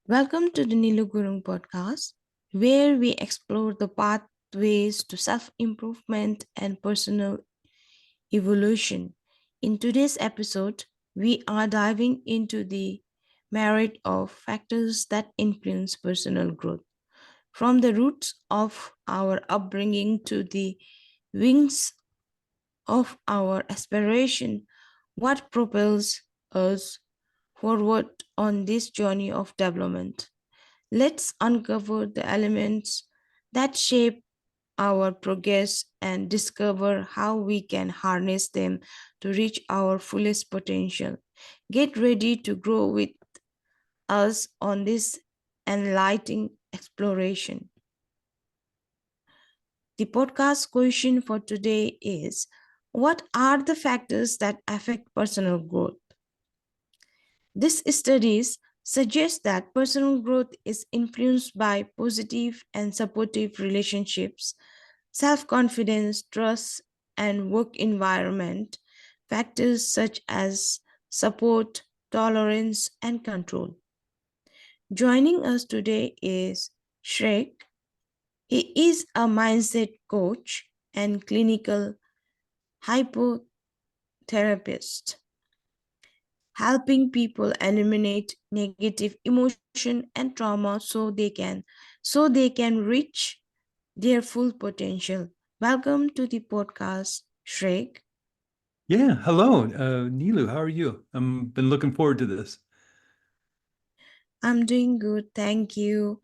Welcome to the Nilu Gurung podcast, where we explore the pathways to self improvement and personal evolution. In today's episode, we are diving into the merit of factors that influence personal growth, from the roots of our upbringing to the wings of our aspiration. What propels us forward on this journey of development? Let's uncover the elements that shape our progress and discover how we can harness them to reach our fullest potential. Get ready to grow with us on this enlightening exploration. The podcast question for today is: what are the factors that affect personal growth? These studies suggest that personal growth is influenced by positive and supportive relationships, self confidence, trust, and work environment, factors such as support, tolerance, and control. Joining us today is Shrek. He is a mindset coach and clinical hypnotherapist, helping people eliminate negative emotion and trauma so they can reach their full potential. Welcome to the podcast, Shrek. Yeah, hello, Nilu. How are you? Been looking forward to this. I'm doing good, thank you.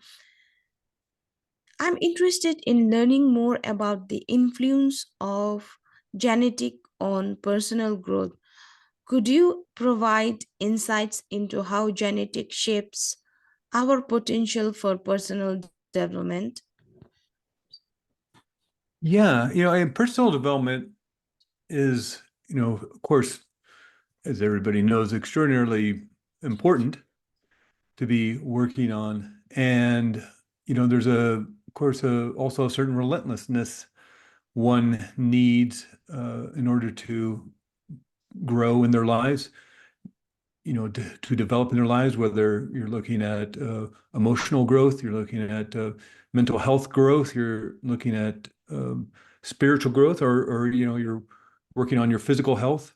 I'm interested in learning more about the influence of genetic on personal growth. Could you provide insights into how genetic shapes our potential for personal development? Yeah, and personal development is, of course, as everybody knows, extraordinarily important to be working on. And, there's of course, also a certain relentlessness one needs in order to grow in their lives, to develop in their lives, whether you're looking at emotional growth, you're looking at mental health growth, you're looking at spiritual growth, or you're working on your physical health.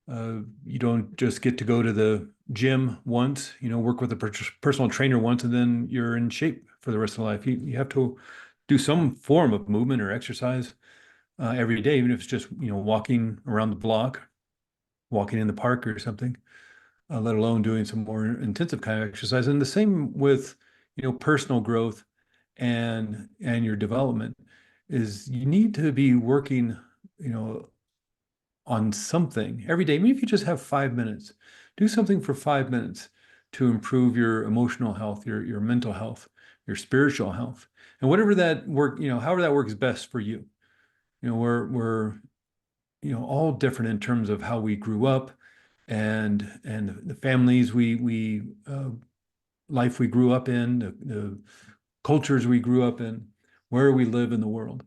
You don't just get to go to the gym once, work with a personal trainer once, and then you're in shape for the rest of life. You have to do some form of movement or exercise every day, even if it's just, walking around the block, walking in the park or something, let alone doing some more intensive kind of exercise. And the same with, personal growth and your development is you need to be working, on something every day. Even if you just have 5 minutes, do something for 5 minutes to improve your emotional health, your mental health, your spiritual health, and whatever that work, however that works best for you. We're all different in terms of how we grew up and the families we life we grew up in, the cultures we grew up in, where we live in the world.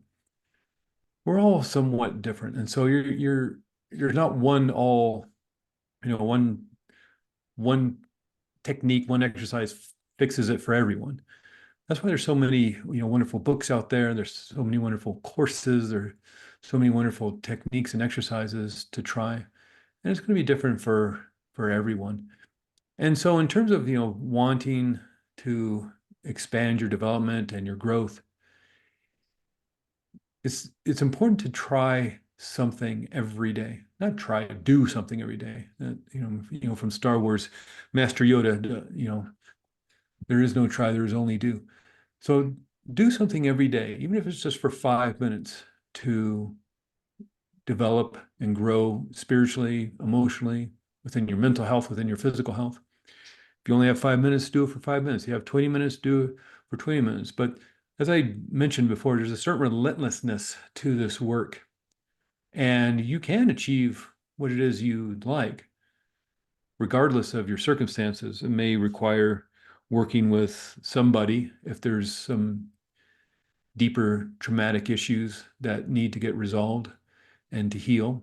We're all somewhat different, and so you're not one technique, one exercise fixes it for everyone. That's why there's so many wonderful books out there. There's so many wonderful courses. There are so many wonderful techniques and exercises to try, and it's going to be different for everyone. And so in terms of, wanting to expand your development and your growth, it's important to try something every day. Not try, do something every day. From Star Wars, Master Yoda, there is no try, there is only do. So do something every day, even if it's just for 5 minutes, to develop and grow spiritually, emotionally, within your mental health, within your physical health. If you only have 5 minutes, do it for 5 minutes. You have 20 minutes, do it for 20 minutes. But as I mentioned before, there's a certain relentlessness to this work, and you can achieve what it is you'd like, regardless of your circumstances. It may require working with somebody if there's some deeper traumatic issues that need to get resolved and to heal.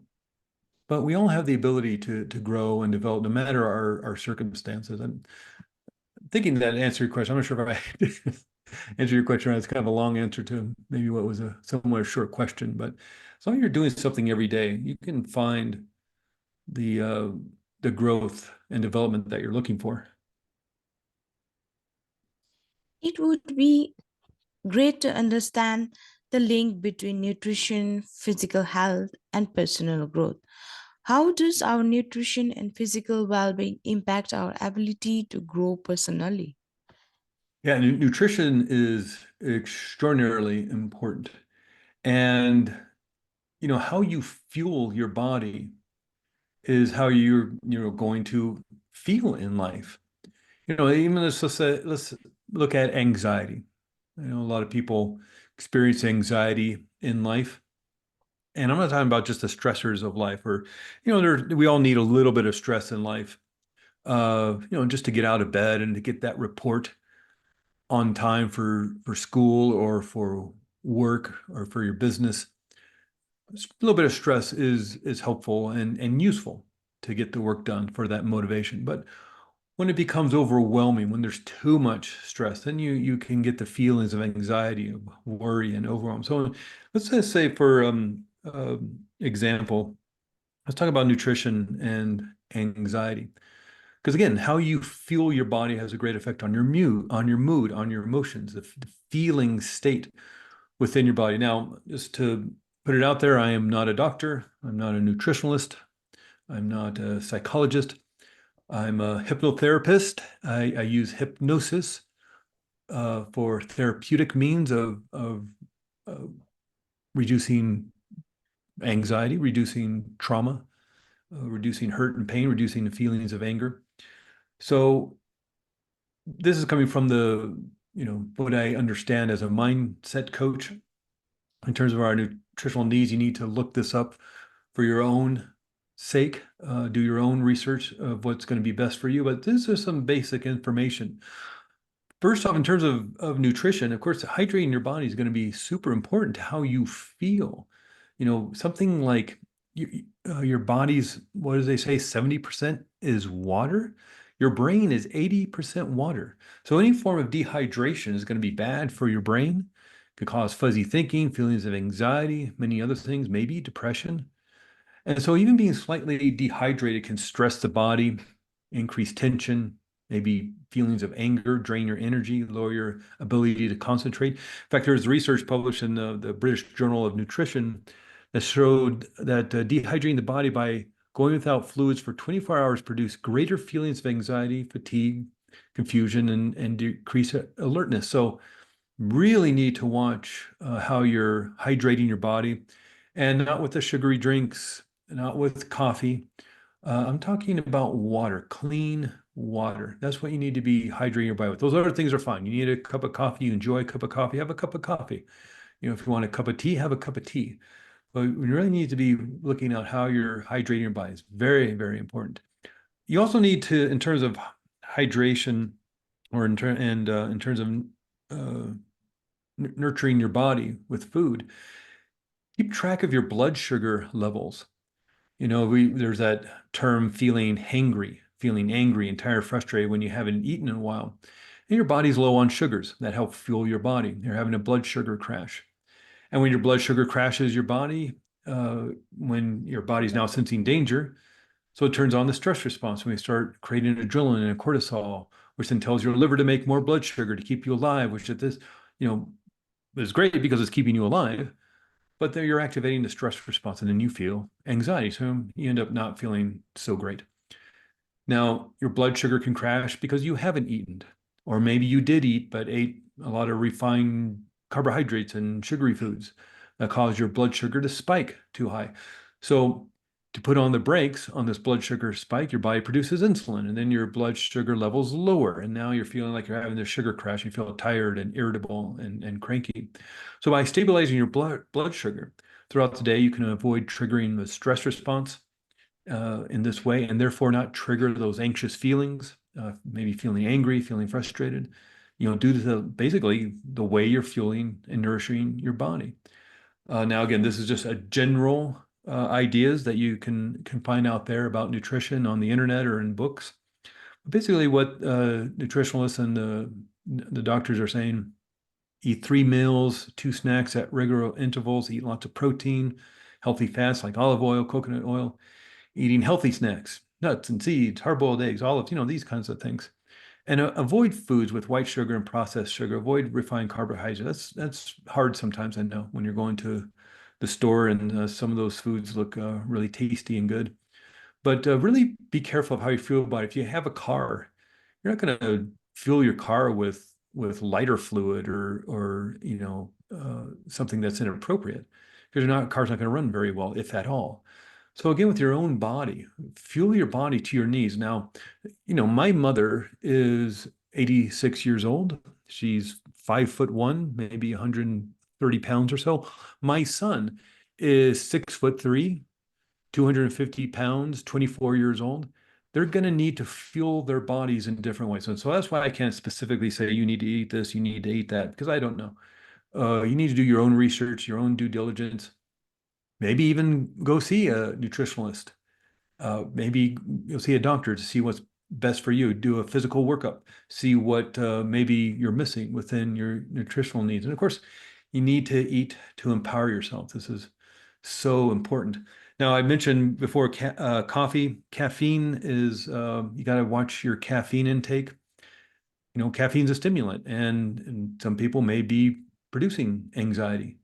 But we all have the ability to grow and develop no matter our circumstances. And thinking that answered your question. I'm not sure if I answered your question. It's kind of a long answer to maybe what was a somewhat short question, but as long as you're doing something every day, you can find the uh, the growth and development that you're looking for. It would be great to understand the link between nutrition, physical health, and personal growth. How does our nutrition and physical well being impact our ability to grow personally? Yeah, nutrition is extraordinarily important. And how you fuel your body is how you're going to feel in life. Even let's look at anxiety. A lot of people experience anxiety in life. And I'm not talking about just the stressors of life or, we all need a little bit of stress in life, just to get out of bed and to get that report on time for school or for work or for your business. A little bit of stress is helpful and useful to get the work done for that motivation. But when it becomes overwhelming, when there's too much stress, then you can get the feelings of anxiety, of worry, and overwhelm. So let's just say, for example, let's talk about nutrition and anxiety. Because again, how you fuel your body has a great effect on your mood, on your emotions, the feeling state within your body. Now, just to put it out there, I am not a doctor. I'm not a nutritionalist. I'm not a psychologist. I'm a hypnotherapist. I use hypnosis for therapeutic means of uh, reducing anxiety, reducing trauma, reducing hurt and pain, reducing the feelings of anger. So this is coming from what I understand as a mindset coach. In terms of our nutritional needs, you need to look this up for your own sake, do your own research of what's going to be best for you. But this is some basic information. First off, in terms of nutrition, of course, hydrating your body is going to be super important to how you feel. Something like your body's, what do they say, 70% is water. Your brain is 80% water. So any form of dehydration is going to be bad for your brain. It could cause fuzzy thinking, feelings of anxiety, many other things, maybe depression. And so even being slightly dehydrated can stress the body, increase tension, maybe feelings of anger, drain your energy, lower your ability to concentrate. In fact, there's research published in the British Journal of Nutrition that showed that dehydrating the body by going without fluids for 24 hours produced greater feelings of anxiety, fatigue, confusion, and decrease alertness. So really need to watch how you're hydrating your body, and not with the sugary drinks, not with coffee. I'm talking about water, clean water. That's what you need to be hydrating your body with. Those other things are fine. You need a cup of coffee, you enjoy a cup of coffee, have a cup of coffee. If you want a cup of tea, have a cup of tea. But you really need to be looking at how you're hydrating your body. It's very, very important. You also need to, in terms of hydration, or in terms of uh, nurturing your body with food, keep track of your blood sugar levels. There's that term, feeling hangry, feeling angry and tired, frustrated when you haven't eaten in a while. And your body's low on sugars that help fuel your body. You're having a blood sugar crash. And when your blood sugar crashes your body, when your body's now sensing danger, so it turns on the stress response when we start creating adrenaline and cortisol, which then tells your liver to make more blood sugar to keep you alive, which at this, you know, is great because it's keeping you alive, but then you're activating the stress response and then you feel anxiety. So you end up not feeling so great. Now, your blood sugar can crash because you haven't eaten, or maybe you did eat, but ate a lot of refined carbohydrates and sugary foods that cause your blood sugar to spike too high. So, to put on the brakes on this blood sugar spike, your body produces insulin, and then your blood sugar levels lower. And now you're feeling like you're having this sugar crash. You feel tired and irritable and cranky. So, by stabilizing your blood sugar throughout the day, you can avoid triggering the stress response in this way, and therefore not trigger those anxious feelings, maybe feeling angry, feeling frustrated, due to basically the way you're fueling and nourishing your body. Now, again, this is just a general ideas that you can find out there about nutrition on the internet or in books. Basically, what nutritionalists and the doctors are saying, eat 3 meals, 2 snacks at regular intervals, eat lots of protein, healthy fats like olive oil, coconut oil, eating healthy snacks, nuts and seeds, hard-boiled eggs, olives, these kinds of things. And avoid foods with white sugar and processed sugar. Avoid refined carbohydrates. That's hard sometimes, I know, when you're going to the store and some of those foods look really tasty and good. But really be careful of how you feel about it. If you have a car, you're not going to fuel your car with lighter fluid or something that's inappropriate because car's not going to run very well, if at all. So again, with your own body, fuel your body to your needs. Now, my mother is 86 years old. She's 5'1", maybe 130 pounds or so. My son is 6'3", 250 pounds, 24 years old. They're going to need to fuel their bodies in different ways. And so that's why I can't specifically say you need to eat this, you need to eat that, because I don't know. You need to do your own research, your own due diligence. Maybe even go see a nutritionalist. Maybe you'll see a doctor to see what's best for you. Do a physical workup. See what maybe you're missing within your nutritional needs. And of course, you need to eat to empower yourself. This is so important. Now, I mentioned before coffee. Caffeine is, you got to watch your caffeine intake. Caffeine's a stimulant, and some people may be producing anxiety.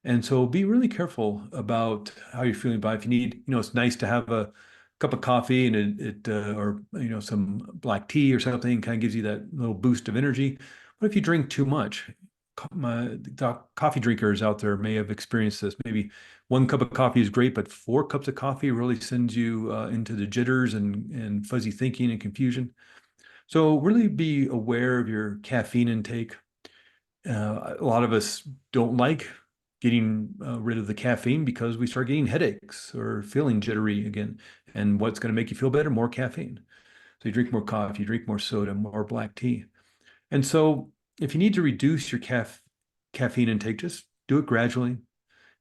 And so be really careful about how you're feeling about it. If you need, it's nice to have a cup of coffee and or, some black tea or something kind of gives you that little boost of energy. But if you drink too much, the coffee drinkers out there may have experienced this. Maybe 1 cup of coffee is great, but 4 cups of coffee really sends you into the jitters and fuzzy thinking and confusion. So really be aware of your caffeine intake. A lot of us don't like getting rid of the caffeine because we start getting headaches or feeling jittery again. And what's going to make you feel better? More caffeine. So you drink more coffee, you drink more soda, more black tea. And so if you need to reduce your caffeine intake, just do it gradually.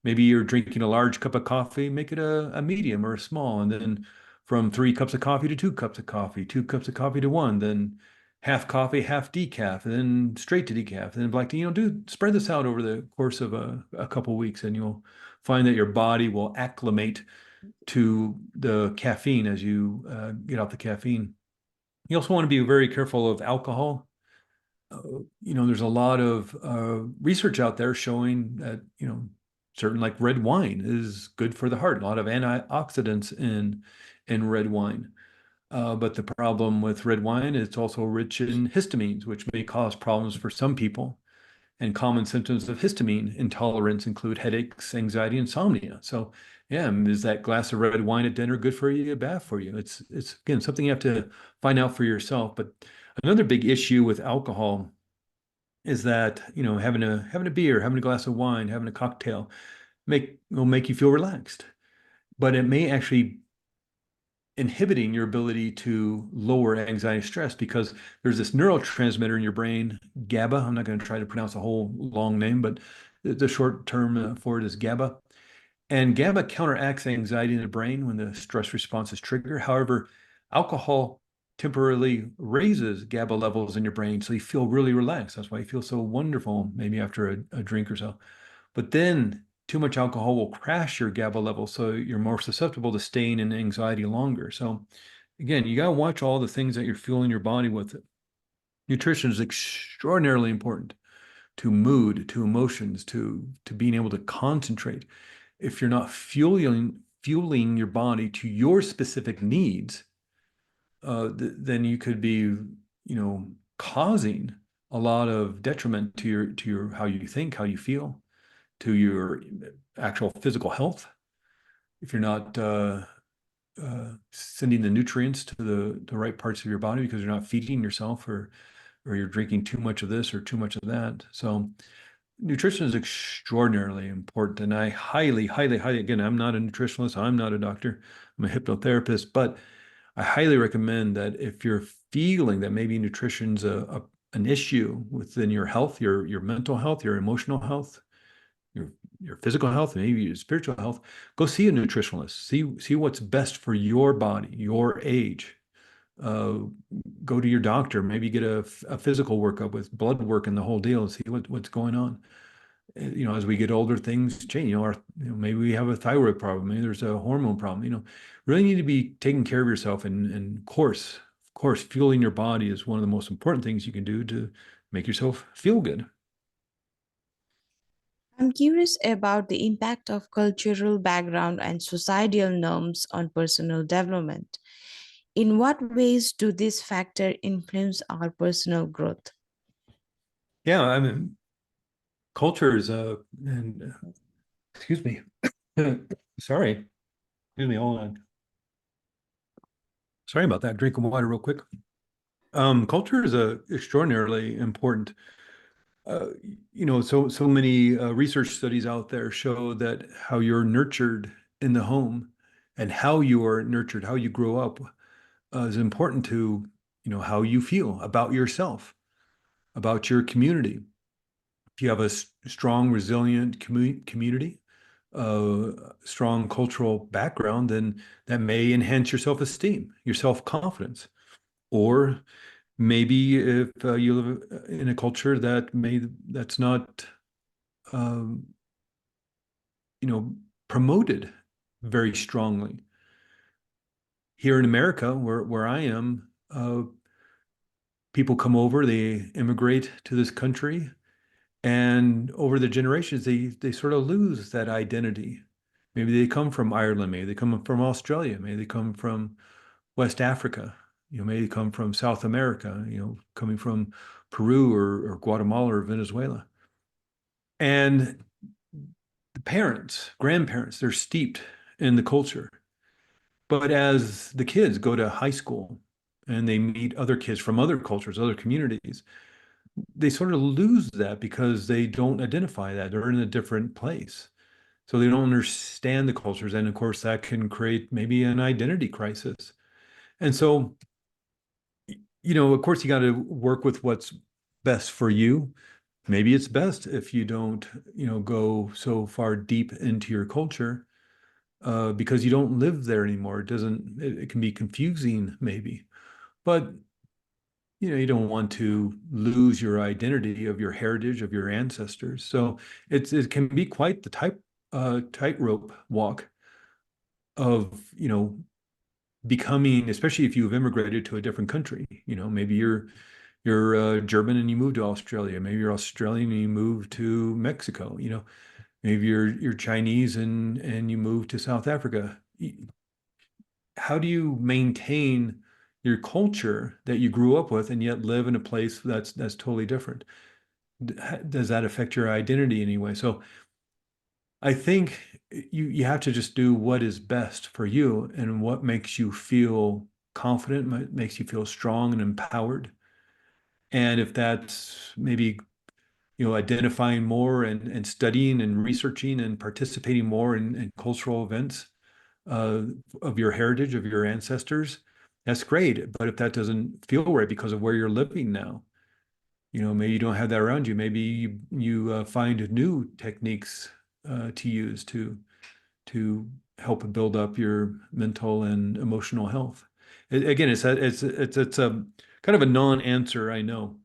Maybe you're drinking a large cup of coffee, make it a medium or a small, and then from 3 cups of coffee to 2 cups of coffee, 2 cups of coffee to one, then half coffee, half decaf, and then straight to decaf, and then black tea. Spread this out over the course of a couple of weeks, and you'll find that your body will acclimate to the caffeine as you get off the caffeine. You also want to be very careful of alcohol. There's a lot of research out there showing that, certain like red wine is good for the heart. A lot of antioxidants in red wine. But the problem with red wine, it's also rich in histamines, which may cause problems for some people. And common symptoms of histamine intolerance include headaches, anxiety, insomnia. So, yeah, is that glass of red wine at dinner good for you or bad for you? It's again something you have to find out for yourself. But another big issue with alcohol is that, having a beer, having a glass of wine, having a cocktail will make you feel relaxed, but it may actually inhibiting your ability to lower anxiety and stress because there's this neurotransmitter in your brain, GABA. I'm not going to try to pronounce a whole long name, but the short term for it is GABA. And GABA counteracts anxiety in the brain when the stress response is triggered. However, alcohol temporarily raises GABA levels in your brain, so you feel really relaxed. That's why you feel so wonderful, maybe after a drink or so. But then too much alcohol will crash your GABA level, so you're more susceptible to staying in anxiety longer. So again, you got to watch all the things that you're fueling your body with. Nutrition is extraordinarily important to mood, to emotions, to being able to concentrate. If you're not fueling your body to your specific needs, then you could be, causing a lot of detriment to your how you think, how you feel, to your actual physical health. If you're not sending the nutrients to the right parts of your body because you're not feeding yourself or you're drinking too much of this or too much of that. So nutrition is extraordinarily important. And I highly, highly, highly, again, I'm not a nutritionalist, I'm not a doctor, I'm a hypnotherapist, but I highly recommend that if you're feeling that maybe nutrition's an issue within your health, your mental health, your emotional health, your physical health, maybe your spiritual health, go see a nutritionalist. See what's best for your body, your age. Uh, Go to your doctor, maybe get a physical workup with blood work and the whole deal and see what's going on. As we get older, things change. Maybe we have a thyroid problem, maybe there's a hormone problem. Really need to be taking care of yourself, and of course, fueling your body is one of the most important things you can do to make yourself feel good. I'm curious about the impact of cultural background and societal norms on personal development. In what ways do these factors influence our personal growth? Yeah, I mean, culture is and excuse me, sorry, excuse me, hold on. Sorry about that. Drink of water real quick. Culture is extraordinarily important. Uh, so many research studies out there show that how you're nurtured in the home and how you are nurtured, how you grow up, is important to, how you feel about yourself, about your community. If you have a strong, resilient community, strong cultural background, then that may enhance your self-esteem, your self-confidence. Or maybe if you live in a culture that's not um, promoted very strongly. Here in America, where I am, people come over, they immigrate to this country, and over the generations, they sort of lose that identity. Maybe they come from Ireland, maybe they come from Australia, maybe they come from West Africa, maybe they come from South America, coming from Peru or Guatemala or Venezuela. And the parents, grandparents, they're steeped in the culture. But as the kids go to high school and they meet other kids from other cultures, other communities, they sort of lose that because they don't identify that. They're in a different place. So they don't understand the cultures. And of course, that can create maybe an identity crisis. And so, of course, you got to work with what's best for you. Maybe it's best if you don't, go so far deep into your culture because you don't live there anymore. It can be confusing maybe, but you don't want to lose your identity of your heritage, of your ancestors. So it can be quite the tightrope walk of, becoming, especially if you've immigrated to a different country. Maybe you're German and you move to Australia. Maybe you're Australian and you move to Mexico. Maybe you're Chinese and you move to South Africa. How do you maintain your culture that you grew up with and yet live in a place that's totally different? Does that affect your identity anyway? So I think you have to just do what is best for you and what makes you feel confident, makes you feel strong and empowered. And if that's maybe identifying more and studying and researching and participating more in cultural events uh, of your heritage, of your ancestors, that's great. But if that doesn't feel right because of where you're living now, maybe you don't have that around you. Maybe you find new techniques to use to help build up your mental and emotional health. Again, it's a kind of a non-answer, I know,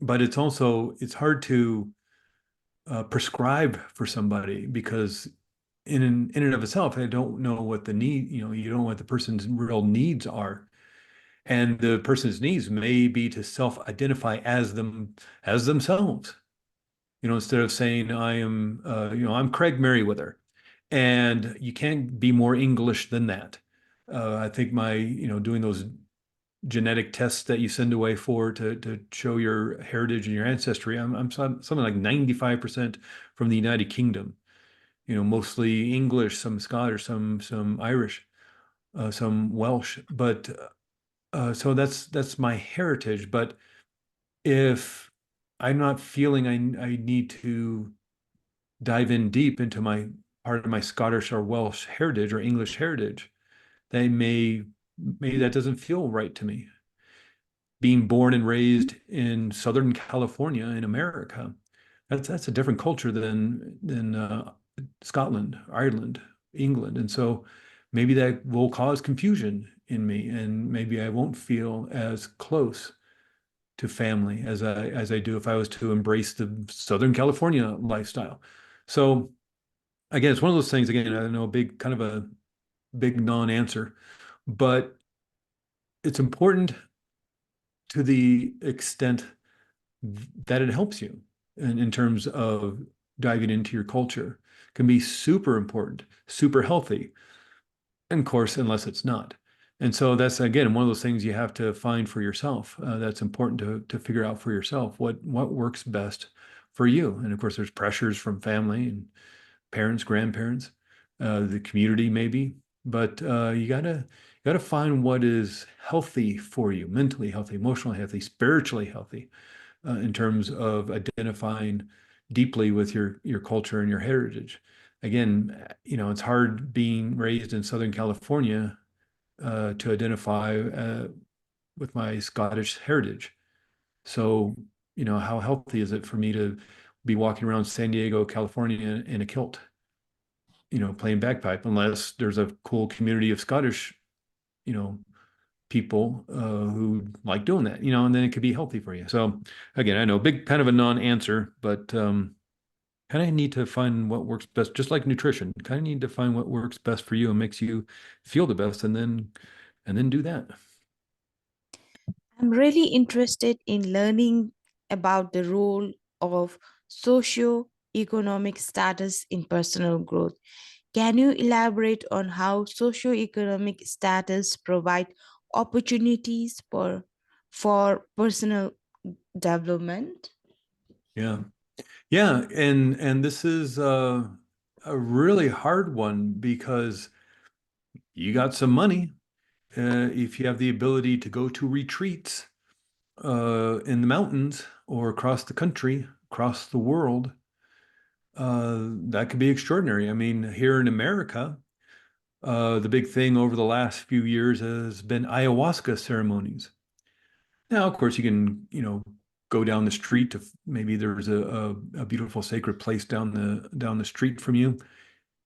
but it's hard to prescribe for somebody because in and of itself, I don't know what the need, you don't know what the person's real needs are. And the person's needs may be to self-identify as themselves. Instead of saying I'm Craig Merriweather, and you can't be more English than that. I think doing those genetic tests that you send away to show your heritage and your ancestry, I'm something like 95% from the United Kingdom. Mostly English, some Scottish, some Irish, some Welsh. But so that's my heritage. But if I'm not feeling I need to dive in deep into my part of my Scottish or Welsh heritage or English heritage, they maybe that doesn't feel right to me. Being born and raised in Southern California in America, that's a different culture than Scotland, Ireland, England, and so maybe that will cause confusion in me, and maybe I won't feel as close to family as I do if I was to embrace the Southern California lifestyle. So again, it's one of those things, again, I know a big kind of a big non-answer, but it's important to the extent that it helps you in terms of diving into your culture. Can be super important, super healthy, and of course, unless it's not. And so that's again one of those things you have to find for yourself. That's important to figure out for yourself what works best for you. And of course, there's pressures from family and parents, grandparents, the community maybe, but you gotta find what is healthy for you, mentally healthy, emotionally healthy, spiritually healthy, in terms of identifying deeply with your culture and your heritage. Again, it's hard being raised in Southern California to identify with my Scottish heritage. So, how healthy is it for me to be walking around San Diego, California in a kilt, playing bagpipe, unless there's a cool community of Scottish, you know, people who like doing that, and then it could be healthy for you. So again, I know big kind of a non-answer, but kind of need to find what works best, just like nutrition. Kind of need to find what works best for you and makes you feel the best, and then do that. I'm really interested in learning about the role of socio-economic status in personal growth. Can you elaborate on how socio-economic status provide opportunities for personal development? Yeah. Yeah, and this is a really hard one because you got some money. If you have the ability to go to retreats in the mountains or across the country, across the world, that could be extraordinary. I mean, here in America, the big thing over the last few years has been ayahuasca ceremonies. Now, of course, you can, go down the street to maybe there's a beautiful sacred place down the street from you.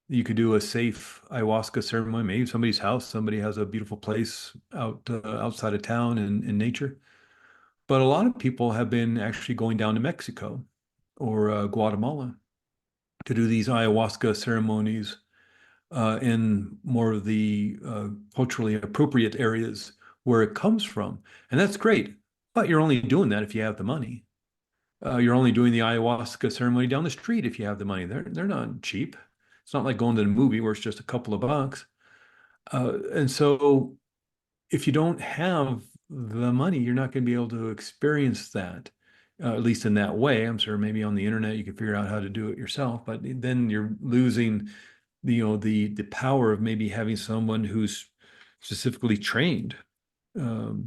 You could do a safe ayahuasca ceremony, maybe somebody's house. Somebody has a beautiful place outside of town in nature. But a lot of people have been actually going down to Mexico or Guatemala to do these ayahuasca ceremonies in more of the culturally appropriate areas where it comes from. And that's great. But you're only doing that if you have the money. You're only doing the ayahuasca ceremony down the street if you have the money. They're not cheap. It's not like going to the movie where it's just a couple of bucks. And so if you don't have the money, you're not going to be able to experience that, at least in that way. I'm sure maybe on the internet you can figure out how to do it yourself, but then you're losing the power of maybe having someone who's specifically trained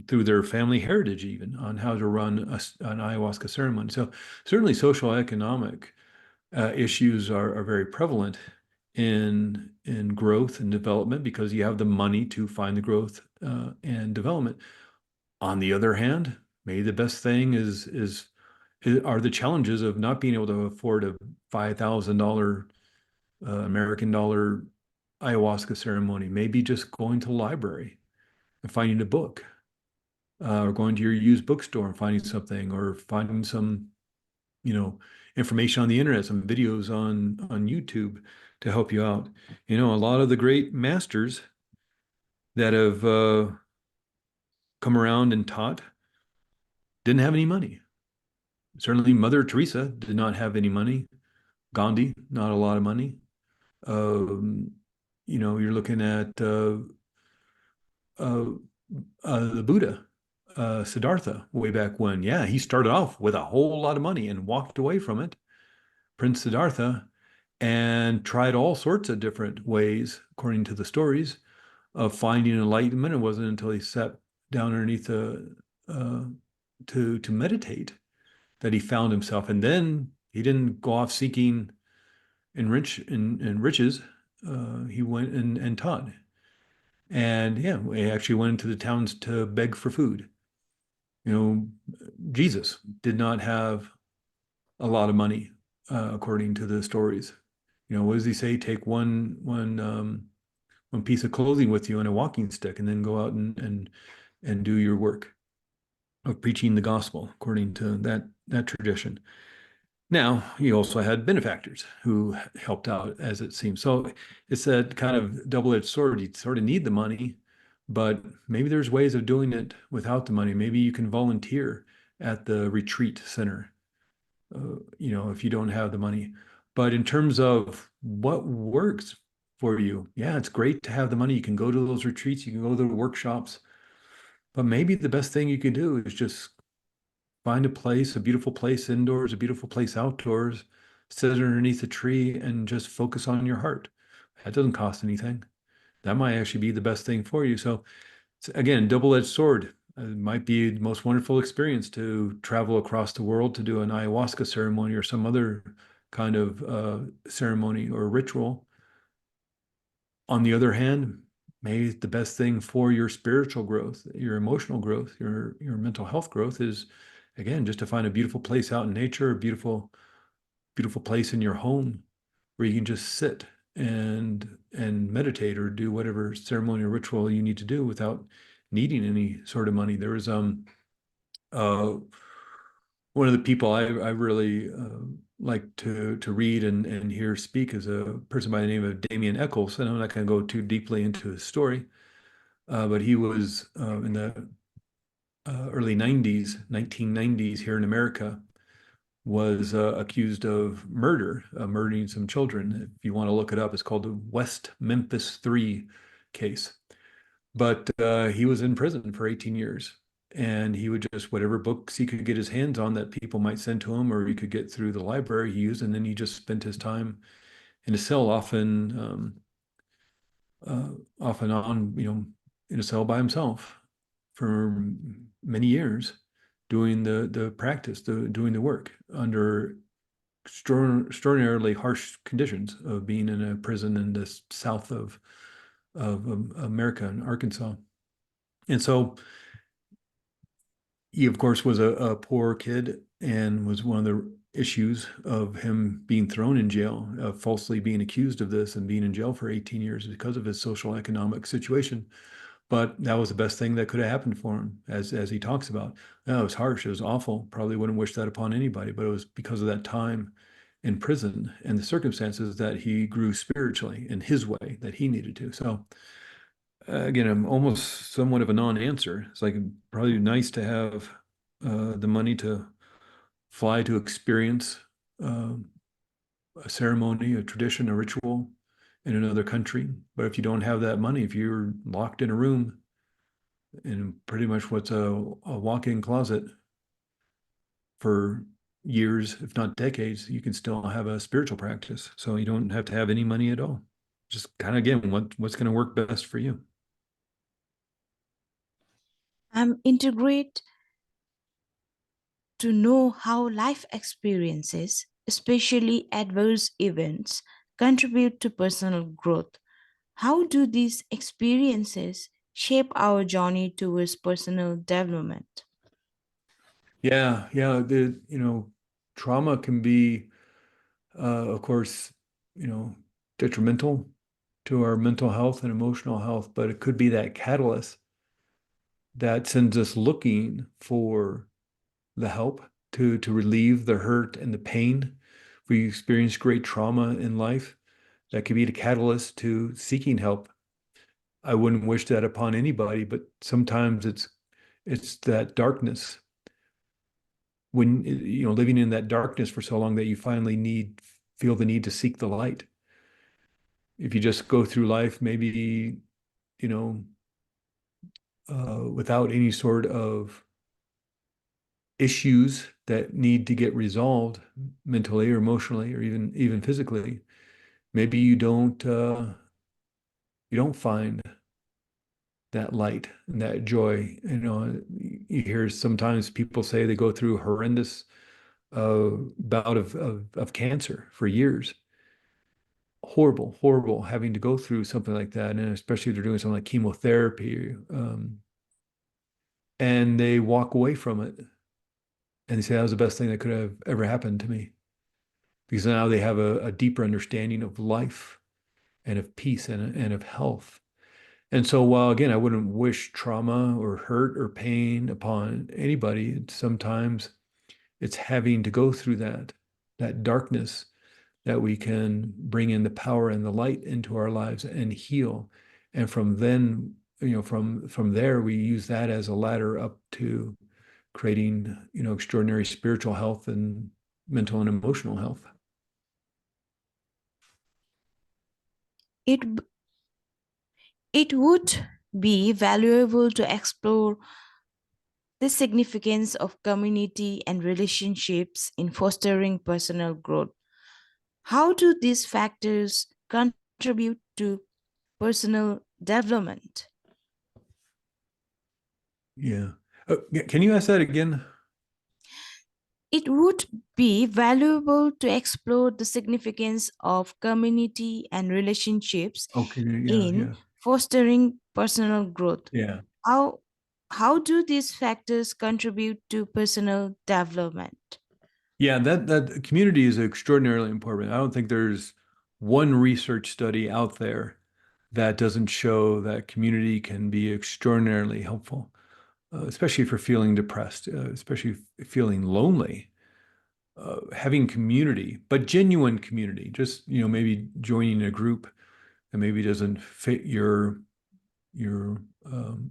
through their family heritage, even on how to run an ayahuasca ceremony. So certainly social economic issues are very prevalent in growth and development because you have the money to find the growth and development. On the other hand, maybe the best thing are the challenges of not being able to afford a $5,000 American dollar ayahuasca ceremony. Maybe just going to the library and finding a book, or going to your used bookstore and finding something, or finding some, you know, information on the internet, some videos on YouTube to help you out. A lot of the great masters that have come around and taught didn't have any money. Certainly, Mother Teresa did not have any money. Gandhi, not a lot of money. Um, you're looking at uh, the Buddha, Siddhartha, way back when. Yeah, he started off with a whole lot of money and walked away from it, Prince Siddhartha, and tried all sorts of different ways, according to the stories, of finding enlightenment. It wasn't until he sat down underneath uh, to meditate that he found himself. And then he didn't go off seeking in riches. He went and taught. And yeah, he actually went into the towns to beg for food. You know, Jesus did not have a lot of money, according to the stories. What does he say? Take one one piece of clothing with you and a walking stick, and then go out and do your work of preaching the gospel according to that tradition. Now, he also had benefactors who helped out, as it seems. So it's that kind of double-edged sword. You sort of need the money, but maybe there's ways of doing it without the money. Maybe you can volunteer at the retreat center, if you don't have the money. But in terms of what works for you, yeah, it's great to have the money. You can go to those retreats, you can go to the workshops, but maybe the best thing you can do is just find a place, a beautiful place indoors, a beautiful place outdoors, sit underneath a tree and just focus on your heart. That doesn't cost anything. That might actually be the best thing for you. So again, double-edged sword. It might be the most wonderful experience to travel across the world to do an ayahuasca ceremony or some other kind of ceremony or ritual. On the other hand, maybe the best thing for your spiritual growth, your emotional growth, your mental health growth is, again, just to find a beautiful place out in nature, a beautiful place in your home where you can just sit and meditate or do whatever ceremony or ritual you need to do without needing any sort of money. There was uh one of the people I really like to read and hear speak is a person by the name of Damien Eccles, and I'm not going to go too deeply into his story, but he was in the early 90s, 1990s here in America, was accused of murder, murdering some children. If you want to look it up, it's called the West Memphis 3 case. But he was in prison for 18 years. And he would just, whatever books he could get his hands on that people might send to him or he could get through the library, he used. And then he just spent his time in a cell, off and on, in a cell by himself for many years, doing the practice, doing the work under extraordinarily harsh conditions of being in a prison in the south of America in Arkansas. And so he, of course, was a poor kid and was one of the issues of him being thrown in jail, falsely being accused of this and being in jail for 18 years because of his social economic situation. But that was the best thing that could have happened for him, as he talks about. No, it was harsh. It was awful. Probably wouldn't wish that upon anybody, but it was because of that time in prison and the circumstances that he grew spiritually in his way that he needed to. So again, I'm almost somewhat of a non-answer. It's like probably nice to have the money to fly to experience uh, a ceremony, a tradition, a ritual in another country. But if you don't have that money, if you're locked in a room in pretty much what's a walk-in closet for years, if not decades, you can still have a spiritual practice. So you don't have to have any money at all. Just kind of again, what's going to work best for you. Integrate to know how life experiences, especially adverse events, contribute to personal growth. How do these experiences shape our journey towards personal development? Yeah. Trauma can be, of course, you know, detrimental to our mental health and emotional health, but it could be that catalyst that sends us looking for the help to relieve the hurt and the pain. If we experience great trauma in life, that could be the catalyst to seeking help. I wouldn't wish that upon anybody, but sometimes it's that darkness when living in that darkness for so long that you finally feel the need to seek the light. If you just go through life maybe you know without any sort of issues that need to get resolved mentally or emotionally or even physically, maybe you don't find that light and that joy. You hear sometimes people say they go through horrendous bout of cancer for years. Horrible having to go through something like that, and especially if they're doing something like chemotherapy, and they walk away from it and they say that was the best thing that could have ever happened to me because now they have a deeper understanding of life and of peace and of health. And so while again, I wouldn't wish trauma or hurt or pain upon anybody, sometimes it's having to go through that darkness that we can bring in the power and the light into our lives and heal. And from then, from there, we use that as a ladder up to creating, extraordinary spiritual health and mental and emotional health. It, it would be valuable to explore the significance of community and relationships in fostering personal growth. How do these factors contribute to personal development? Yeah. Can you ask that again? It would be valuable to explore the significance of community and relationships Okay. Yeah. in Yeah. fostering personal growth. Yeah. How, how do these factors contribute to personal development? Yeah, that community is extraordinarily important. I don't think there's one research study out there that doesn't show that community can be extraordinarily helpful, especially for feeling depressed, especially feeling lonely. Having community, but genuine community, just maybe joining a group that maybe doesn't fit your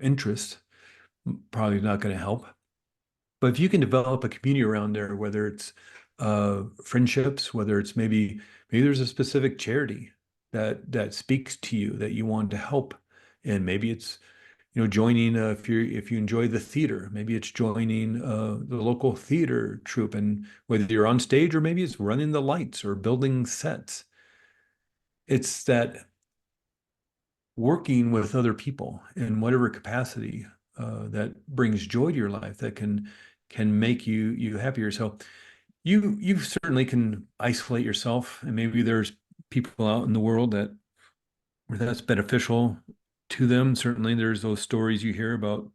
interest, probably not going to help. But if you can develop a community around there, whether it's friendships, whether it's maybe there's a specific charity that speaks to you that you want to help, and maybe it's joining if you enjoy the theater, maybe it's joining the local theater troupe, and whether you're on stage or maybe it's running the lights or building sets, it's that working with other people in whatever capacity that brings joy to your life that can make you happier. So you certainly can isolate yourself, and maybe there's people out in the world where that's beneficial to them. Certainly, there's those stories you hear about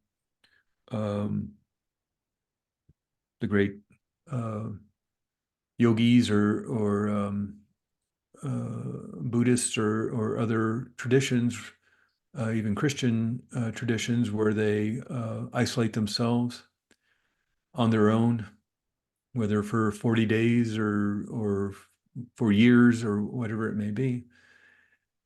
um, the great uh, yogis or Buddhists or other traditions, even Christian traditions, where they isolate themselves on their own, whether for 40 days or for years or whatever it may be.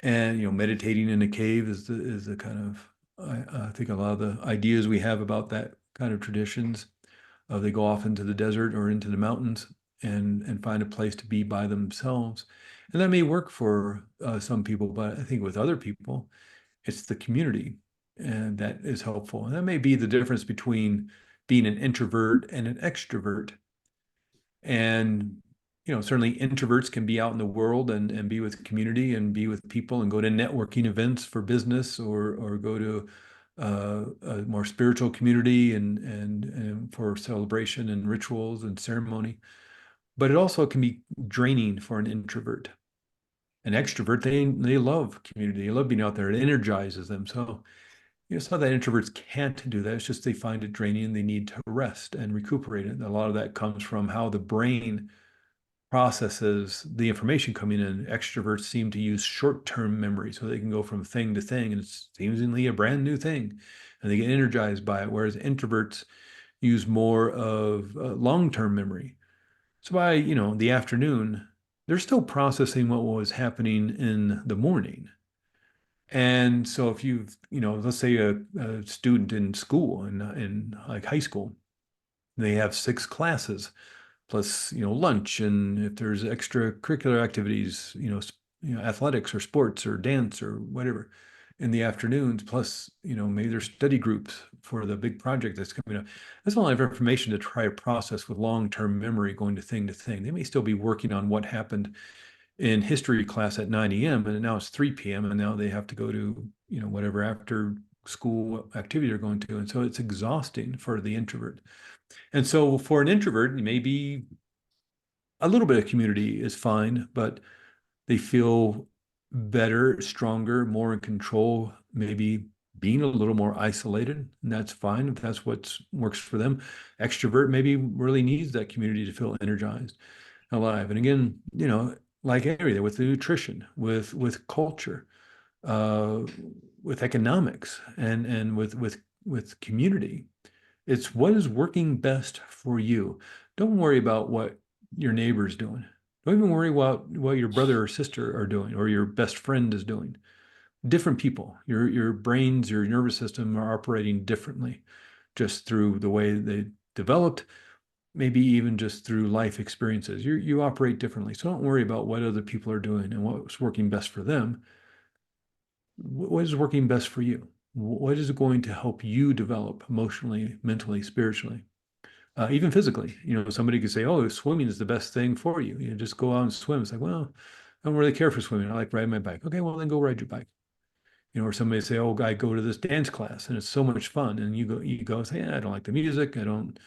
And meditating in a cave is the kind of I think a lot of the ideas we have about that kind of traditions. They go off into the desert or into the mountains and find a place to be by themselves. And that may work for some people, but I think with other people, it's the community and that is helpful. And that may be the difference between being an introvert and an extrovert. And certainly introverts can be out in the world and be with community and be with people and go to networking events for business or go to a more spiritual community and for celebration and rituals and ceremony. But it also can be draining for an introvert. An extrovert, they love community. They love being out there. It energizes them. So it's not that introverts can't do that. It's just they find it draining and they need to rest and recuperate. And a lot of that comes from how the brain processes the information coming in. Extroverts seem to use short-term memory, so they can go from thing to thing, and it's seemingly a brand new thing, and they get energized by it. Whereas introverts use more of long-term memory. So by the afternoon, they're still processing what was happening in the morning. And so if let's say a student in school in like high school, they have 6 classes plus lunch, and if there's extracurricular activities, athletics or sports or dance or whatever in the afternoons, plus maybe there's study groups for the big project that's coming up. That's a lot of information to try to process with long-term memory going to thing. They may still be working on what happened in history class at 9 a.m. and now it's 3 p.m. and now they have to go to whatever after school activity they're going to, and so it's exhausting for the introvert. And so for an introvert, maybe a little bit of community is fine, but they feel better, stronger, more in control, maybe being a little more isolated, and that's fine if that's what works for them. Extrovert maybe really needs that community to feel energized, alive. And again, like everything, with the nutrition, with culture, uh, with economics, and with community. It's what is working best for you. Don't worry about what your neighbor's doing. Don't even worry about what your brother or sister are doing or your best friend is doing. Different people, your brains, your nervous system are operating differently just through the way they developed, maybe even just through life experiences. You operate differently. So don't worry about what other people are doing and what's working best for them. What is working best for you? What is going to help you develop emotionally, mentally, spiritually, even physically? Somebody could say, "Oh, swimming is the best thing for you. Just go out and swim." It's like, well, I don't really care for swimming. I like riding my bike. Okay, well then go ride your bike. Or somebody say, "Oh, I go to this dance class and it's so much fun," and you go and say, "Yeah, I don't like the music. I don't,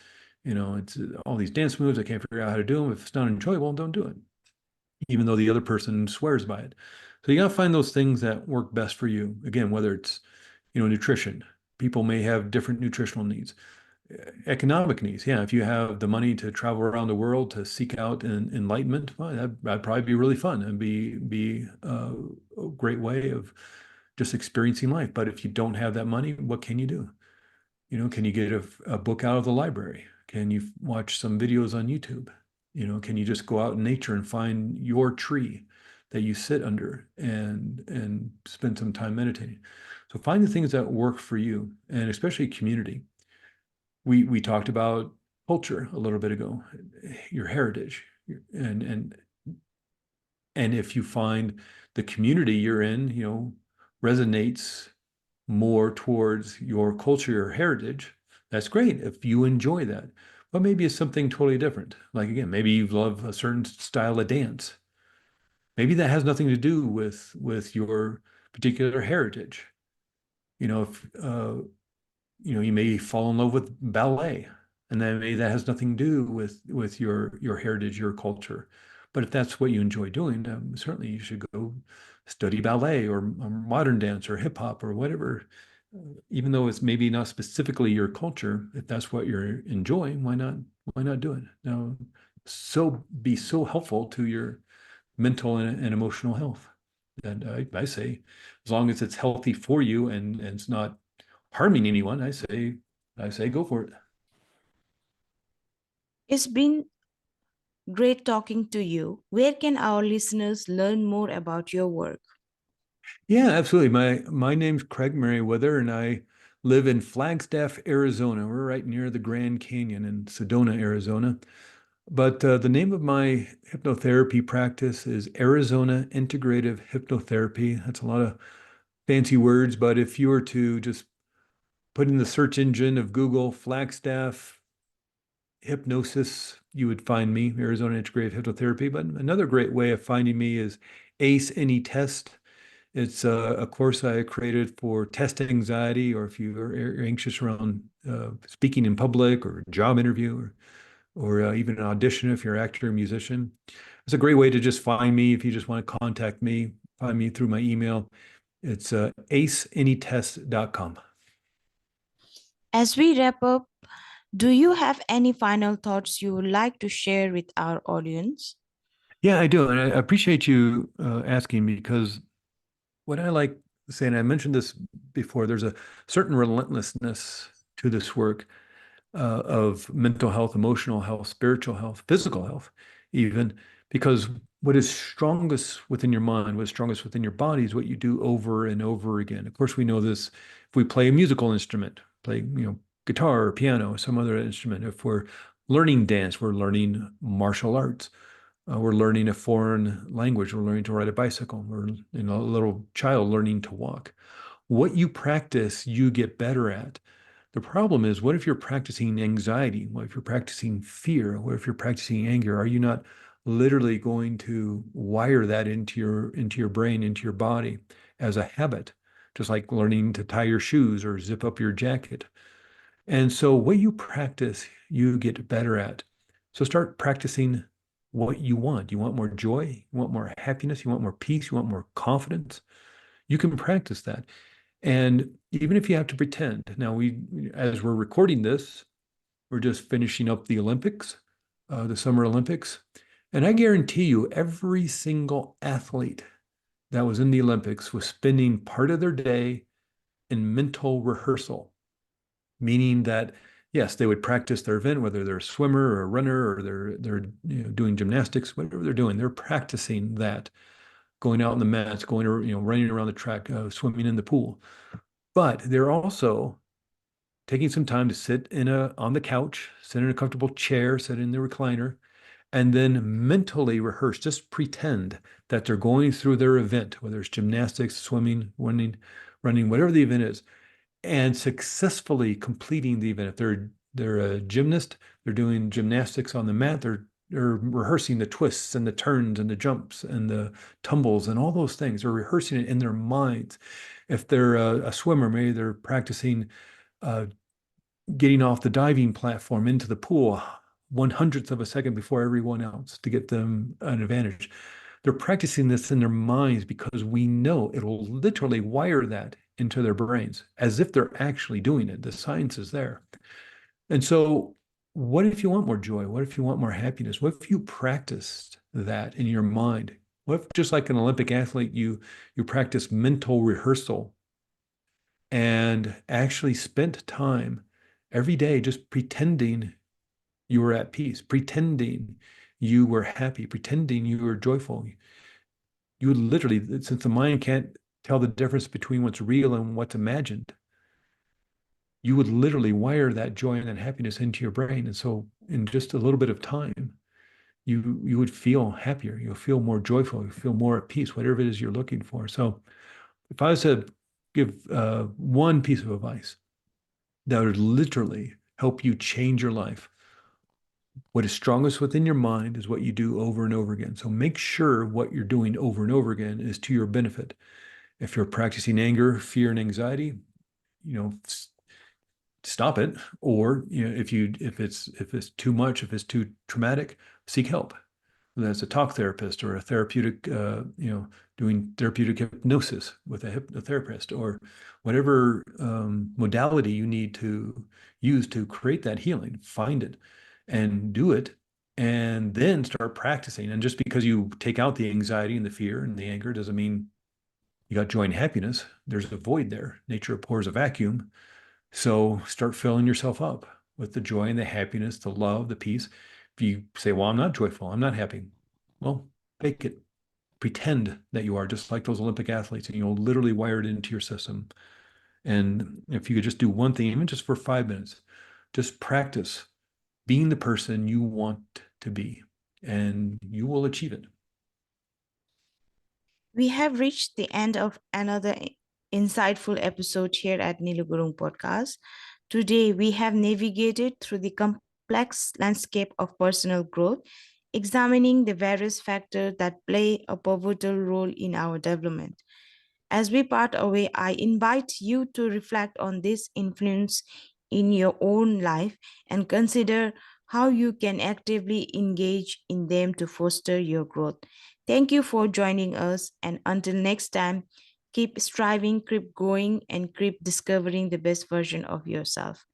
it's all these dance moves. I can't figure out how to do them. If it's not enjoyable, don't do it." Even though the other person swears by it. So you got to find those things that work best for you. Again, whether it's, nutrition. People may have different nutritional needs. Economic needs. Yeah, if you have the money to travel around the world to seek out enlightenment, well, that'd probably be really fun and be a great way of just experiencing life. But if you don't have that money, what can you do? Can you get a book out of the library? Can you watch some videos on YouTube? Can you just go out in nature and find your tree that you sit under and spend some time meditating? So find the things that work for you, and especially community. We talked about culture a little bit ago, your heritage, and if you find the community you're in, resonates more towards your culture or heritage, that's great if you enjoy that. But maybe it's something totally different. Like again, maybe you love a certain style of dance. Maybe that has nothing to do with your particular heritage. If you may fall in love with ballet, and then maybe that has nothing to do with your heritage, your culture. But if that's what you enjoy doing, certainly you should go study ballet or modern dance or hip hop or whatever. Even though it's maybe not specifically your culture, if that's what you're enjoying, why not do it? Now, be so helpful to your mental and emotional health. And I say, as long as it's healthy for you and it's not harming anyone, I say go for it. It's been great talking to you. Where can our listeners learn more about your work? Yeah, absolutely. My name's Craig Merriweather, and I live in Flagstaff, Arizona. We're right near the Grand Canyon in Sedona, Arizona. But the name of my hypnotherapy practice is Arizona Integrative Hypnotherapy. That's a lot of fancy words, but if you were to just put in the search engine of Google Flagstaff hypnosis, you would find me, Arizona Integrative Hypnotherapy. But another great way of finding me is ACE Any Test. It's a course I created for test anxiety, or if you are anxious around speaking in public or a job interview, or even an audition if you're an actor or musician. It's a great way to just find me if you just want to contact me, find me through my email. It's aceanytest.com. As we wrap up, do you have any final thoughts you would like to share with our audience? Yeah, I do. And I appreciate you asking me, because what I like saying, I mentioned this before, there's a certain relentlessness to this work of mental health, emotional health, spiritual health, physical health, even, because what is strongest within your mind, what's strongest within your body is what you do over and over again. Of course, we know this if we play a musical instrument, play, guitar or piano or some other instrument. If we're learning dance, we're learning martial arts. We're learning a foreign language. We're learning to ride a bicycle. We're, a little child learning to walk. What you practice, you get better at. The problem is, what if you're practicing anxiety? What if you're practicing fear? What if you're practicing anger? Are you not literally going to wire that into your brain, into your body as a habit, just like learning to tie your shoes or zip up your jacket? And so what you practice, you get better at. So start practicing what you want. You want more joy, you want more happiness, you want more peace, you want more confidence. You can practice that. And even if you have to pretend, now as we're recording this, we're just finishing up the Olympics, the Summer Olympics. And I guarantee you, every single athlete that was in the Olympics was spending part of their day in mental rehearsal, meaning that yes, they would practice their event, whether they're a swimmer or a runner or they're doing gymnastics, whatever they're doing, they're practicing that, going out in the mats, going or running around the track, swimming in the pool. But they're also taking some time to sit on the couch, sit in a comfortable chair, sit in the recliner, and then mentally rehearse, just pretend that they're going through their event, whether it's gymnastics, swimming, running, whatever the event is, and successfully completing the event. If they're a gymnast, they're doing gymnastics on the mat, they're rehearsing the twists and the turns and the jumps and the tumbles and all those things. They're rehearsing it in their minds. If they're a swimmer, maybe they're practicing uh, getting off the diving platform into the pool 1/100th of a second before everyone else to get them an advantage. They're practicing this in their minds because we know it'll literally wire that into their brains as if they're actually doing it. The science is there. And so, what if you want more joy? What if you want more happiness? What if you practiced that in your mind? What if, just like an Olympic athlete, you practice mental rehearsal and actually spent time every day just pretending you were at peace, pretending you were happy, pretending you were joyful. You would literally, since the mind can't tell the difference between what's real and what's imagined, you would literally wire that joy and that happiness into your brain. And so in just a little bit of time, you would feel happier, you'll feel more joyful, you feel more at peace, whatever it is you're looking for. So if I was to give one piece of advice that would literally help you change your life, what is strongest within your mind is what you do over and over again. So make sure what you're doing over and over again is to your benefit. If you're practicing anger, fear, and anxiety, you know, stop it. Or if it's too much, if it's too traumatic, seek help. Whether that's a talk therapist or a therapeutic, doing therapeutic hypnosis with a hypnotherapist or whatever modality you need to use to create that healing. Find it and do it, and then start practicing. And just because you take out the anxiety and the fear and the anger doesn't mean you got joy and happiness. There's a void there. Nature abhors a vacuum. So start filling yourself up with the joy and the happiness, the love, the peace. If you say, well, I'm not joyful, I'm not happy, well, fake it. Pretend that you are, just like those Olympic athletes, and you'll literally wire it into your system. And if you could just do one thing, even just for 5 minutes, just practice being the person you want to be, and you will achieve it. We have reached the end of another insightful episode here at Nilugurung Podcast. Today, we have navigated through the complex landscape of personal growth, examining the various factors that play a pivotal role in our development. As we part away, I invite you to reflect on this influence in your own life and consider how you can actively engage in them to foster your growth. Thank you for joining us, and until next time, keep striving, keep going, and keep discovering the best version of yourself.